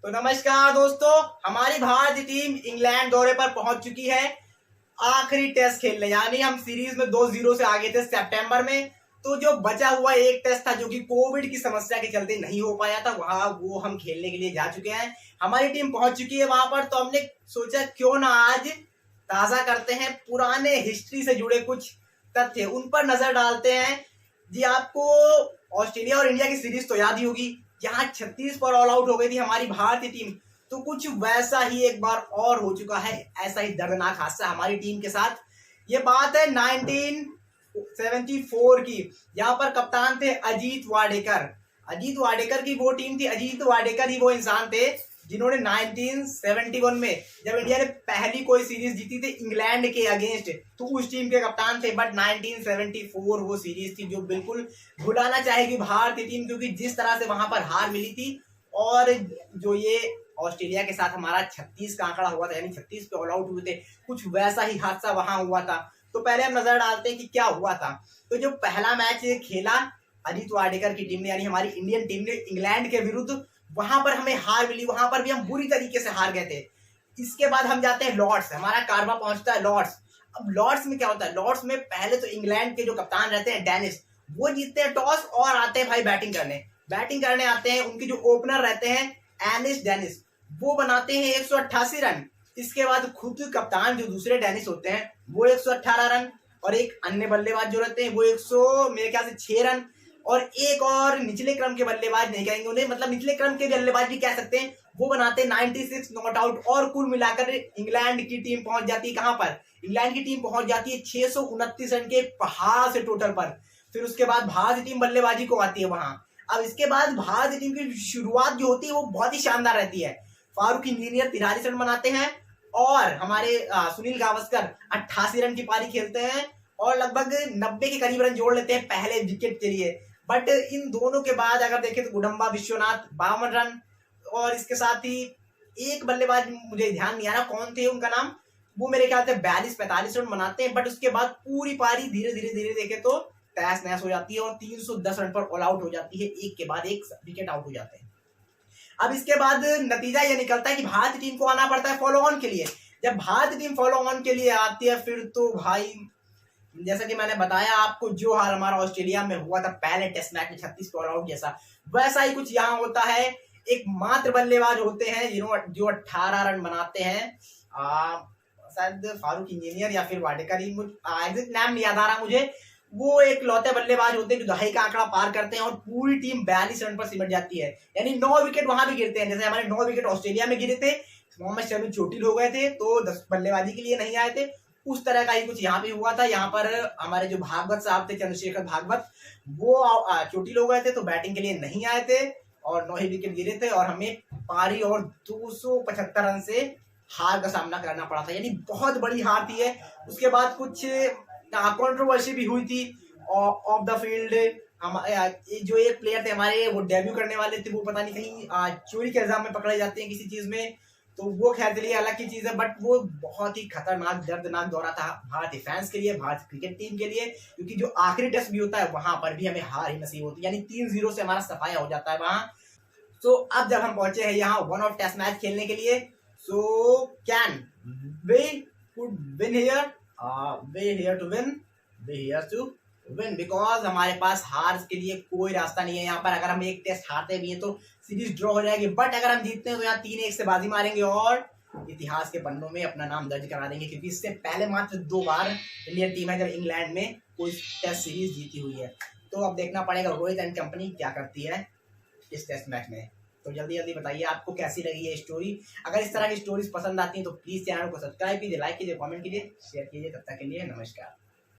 तो नमस्कार दोस्तों, हमारी भारतीय टीम इंग्लैंड दौरे पर पहुंच चुकी है आखिरी टेस्ट खेलने। यानी हम सीरीज में 2-0 से आगे थे सितंबर में। तो जो बचा हुआ एक टेस्ट था जो कि कोविड की समस्या के चलते नहीं हो पाया था, वहां वो हम खेलने के लिए जा चुके हैं। हमारी टीम पहुंच चुकी है वहां पर। तो हमने सोचा क्यों ना आज ताजा करते हैं पुराने हिस्ट्री से जुड़े कुछ तथ्य, उन पर नजर डालते हैं। जी, आपको ऑस्ट्रेलिया और इंडिया की सीरीज तो याद ही होगी, जहां 36 पर ऑल आउट हो गई थी हमारी भारतीय टीम। तो कुछ वैसा ही एक बार और हो चुका है, ऐसा ही दर्दनाक हादसा हमारी टीम के साथ। ये बात है 1974 की। यहाँ पर कप्तान थे अजीत वाडेकर। अजीत वाडेकर की वो टीम थी, अजीत वाडेकर ही वो इंसान थे जिन्होंने 1971 में जब इंडिया ने पहली कोई सीरीज जीती थी इंग्लैंड के अगेंस्ट, तो उस टीम के कप्तान थे। बट 1974 वो सीरीज थी जो बिल्कुल भुलाना चाहेगी भारतीय टीम, क्योंकि जिस तरह से वहां पर हार मिली थी और जो ये ऑस्ट्रेलिया के साथ हमारा 36 का आंकड़ा हुआ था, यानी 36 पे ऑल आउट हुए थे, कुछ वैसा ही हादसा वहां हुआ था। तो पहले हम नजर डालते हैं कि क्या हुआ था। तो जो पहला मैच खेला अजीत वाडेकर की टीम ने, यानी हमारी इंडियन टीम ने इंग्लैंड के विरुद्ध, वहां पर हमें हार मिली। वहां पर भी हम बुरी तरीके से हार गए थे। इसके बाद हम जाते हैं लॉर्ड्स, हमारा कारवा पहुंचता है लॉर्ड्स। अब लॉर्ड्स में क्या होता है, लॉर्ड्स में पहले तो इंग्लैंड के जो कप्तान रहते हैं डेनिस, वो जीतते हैं टॉस और आते हैं भाई बैटिंग करने आते हैं। उनके जो ओपनर रहते हैं एनिस डेनिस, वो बनाते हैं 188 रन। इसके बाद खुद कप्तान जो दूसरे डेनिस होते हैं वो 118 रन, और एक अन्य बल्लेबाज जो रहते हैं वो 100 मेरे ख्याल से 6 रन, और एक और निचले क्रम के बल्लेबाज नहीं कहेंगे उन्हें, मतलब निचले क्रम के बल्लेबाज भी कह सकते हैं, वो बनाते हैं 96 नॉट आउट। और कुल मिलाकर इंग्लैंड की टीम पहुंच जाती है कहां पर, इंग्लैंड की टीम पहुंच जाती है 629 रन के पहाड़ से टोटल पर। फिर उसके बाद भारतीय टीम बल्लेबाजी को आती है वहां। अब इसके बाद भारतीय टीम की शुरुआत जो होती है वो बहुत ही शानदार रहती है। फारूक इंजीनियर 43 रन बनाते हैं, और हमारे सुनील गावस्कर 88 रन की पारी खेलते हैं, और लगभग 90 के करीब रन जोड़ लेते हैं पहले विकेट के लिए। बट इन दोनों के बाद अगर देखें तो गुडम्बा विश्वनाथ 52 रन, और इसके साथ ही एक बल्लेबाज मुझे ध्यान नहीं आ रहा कौन थे उनका नाम, वो मेरे ख्याल से 42-45 रन बनाते हैं। बट उसके बाद पूरी पारी धीरे धीरे देखे तो तहस नहस हो जाती है, और 310 रन पर ऑल आउट हो जाती है, एक के बाद एक विकेट आउट हो जाते हैं। अब इसके बाद नतीजा ये निकलता है कि भारतीय टीम को आना पड़ता है फॉलो ऑन के लिए। जब भारतीय टीम फॉलो ऑन के लिए आती है, फिर तो भाई जैसा कि मैंने बताया आपको, जो हाल हमारा ऑस्ट्रेलिया में हुआ था पहले टेस्ट मैच में 36 ऑल आउट जैसा, वैसा ही कुछ यहाँ होता है। एक मात्र बल्लेबाज होते हैं जो 18 रन बनाते हैं, शायद फारूक इंजीनियर या फिर वाडेकर ही, एग्जैक्ट नाम नहीं याद आ रहा मुझे। वो एक लौते बल्लेबाज होते हैं जो दहाई का आंकड़ा पार करते हैं, और पूरी टीम 42 रन पर सिमट जाती है। यानी 9 विकेट वहां भी गिरते हैं, जैसे हमारे 9 विकेट ऑस्ट्रेलिया में गिरे थे, मोहम्मद शमी चोटिल हो गए थे तो 10 बल्लेबाजी के लिए नहीं आए थे। उस तरह का ही कुछ यहाँ पे हुआ था। यहाँ पर हमारे जो भागवत साहब थे, चंद्रशेखर भागवत, वो चोटिल हो गए थे तो बैटिंग के लिए नहीं आए थे, और 9 ही विकेट गिरे थे, और हमें पारी और 275 रन से हार का सामना करना पड़ा था। यानी बहुत बड़ी हार थी है। उसके बाद कुछ कंट्रोवर्सी भी हुई थी ऑफ द फील्ड। जो एक प्लेयर थे हमारे, वो डेब्यू करने वाले थे, वो पता नहीं कहीं चोरी के इल्जाम में पकड़े जाते हैं किसी चीज में, तो वो खैर चलिए अलग की चीज है। बट वो बहुत ही खतरनाक दर्दनाक दौरा था भारतीय फैंस के लिए, भारतीय क्रिकेट टीम के लिए, क्योंकि जो आखिरी टेस्ट भी होता है वहां पर भी हमें हार ही नसीब होती है। यानी 3-0 से हमारा सफाया हो जाता है वहां। सो अब जब हम पहुंचे हैं यहाँ वन ऑफ टेस्ट मैच खेलने के लिए, so can we could win here, we're here to win, we're here to win, because हमारे पास हार के लिए कोई रास्ता नहीं है। यहाँ पर अगर हम एक टेस्ट हारते भी हैं तो सीरीज ड्रॉ हो जाएगी, बट अगर हम जीतते हैं तो यहाँ 3-1 से बाजी मारेंगे और इतिहास के पन्नों में अपना नाम दर्ज करा देंगे, क्योंकि इससे पहले मात्र 2 बार इंडियन टीम है जब इंग्लैंड में कोई टेस्ट सीरीज जीती हुई है। तो अब देखना पड़ेगा रोहित एंड कंपनी क्या करती है इस टेस्ट मैच में। तो जल्दी जल्दी बताइए आपको कैसी लगी ये स्टोरी। अगर इस तरह की स्टोरीज पसंद आती हैं तो प्लीज चैनल को सब्सक्राइब कीजिए, लाइक कीजिए, कमेंट कीजिए, शेयर कीजिए। तब तक के लिए नमस्कार।